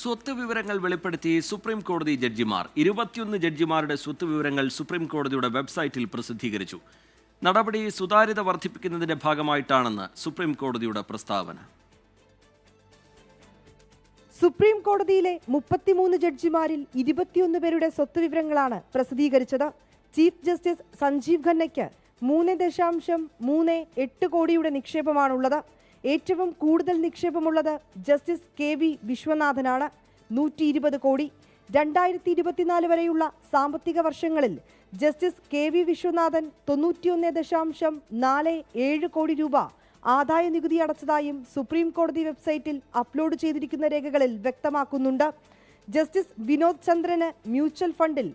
സ്വത്ത് വിവരങ്ങൾ വെളിപ്പെടുത്തി സുപ്രീം കോടതി ജഡ്ജിമാർ 21 ജഡ്ജിമാരുടെ സ്വത്ത് വിവരങ്ങൾ സുപ്രീം കോടതിയുടെ വെബ്സൈറ്റിൽ പ്രസിദ്ധീകരിച്ചു. നടപടി സുതാര്യത വർദ്ധിപ്പിക്കുന്നതിന്റെ ഭാഗമായിട്ടാണെന്ന് സുപ്രീം കോടതിയുടെ പ്രസ്താവന. സുപ്രീം കോടതിയിലെ 33 ജഡ്ജിമാരിൽ 21 പേരുടെ സ്വത്ത് വിവരങ്ങളാണ് പ്രസിദ്ധീകരിച്ചത്. ചീഫ് ജസ്റ്റിസ് സഞ്ജീവ് ഖന്നയ്ക്ക് 3.38 കോടിയുടെ നിക്ഷേപമാണുള്ളത്. ഏറ്റവും കൂടുതൽ നിക്ഷേപമുള്ളത് ജസ്റ്റിസ് KV വിശ്വനാഥനാണ്, 120 കോടി. 2024 വരെയുള്ള സാമ്പത്തിക വർഷങ്ങളിൽ ജസ്റ്റിസ് KV വിശ്വനാഥൻ 91.47 കോടി രൂപ ആദായ നികുതി അടച്ചതായും സുപ്രീം കോടതി വെബ്സൈറ്റിൽ അപ്ലോഡ് ചെയ്തിരിക്കുന്ന രേഖകളിൽ വ്യക്തമാക്കുന്നുണ്ട്. ജസ്റ്റിസ് വിനോദ് ചന്ദ്രന് മ്യൂച്വൽ ഫണ്ടിൽ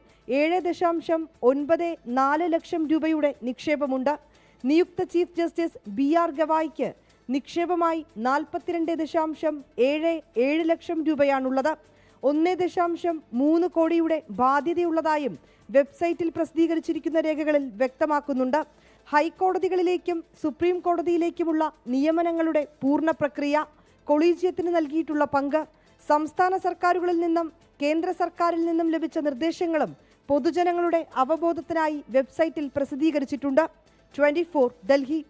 7.94 ലക്ഷം രൂപയുടെ നിക്ഷേപമുണ്ട്. നിയുക്ത ചീഫ് ജസ്റ്റിസ് BR ഗവായിക്ക് നിക്ഷേപമായി 42.77 ലക്ഷം രൂപയാണുള്ളത്. 1.3 കോടിയുടെ ബാധ്യതയുള്ളതായും വെബ്സൈറ്റിൽ പ്രസിദ്ധീകരിച്ചിരിക്കുന്ന രേഖകളിൽ വ്യക്തമാക്കുന്നുണ്ട്. ഹൈക്കോടതികളിലേക്കും സുപ്രീം കോടതിയിലേക്കുമുള്ള നിയമനങ്ങളുടെ പൂർണ്ണ പ്രക്രിയ, കൊളീജിയത്തിന് നൽകിയിട്ടുള്ള പങ്ക്, സംസ്ഥാന സർക്കാരുകളിൽ നിന്നും കേന്ദ്ര സർക്കാരിൽ നിന്നും ലഭിച്ച നിർദ്ദേശങ്ങളും പൊതുജനങ്ങളുടെ അവബോധത്തിനായി വെബ്സൈറ്റിൽ പ്രസിദ്ധീകരിച്ചിട്ടുണ്ട്. 24 ഡൽഹി.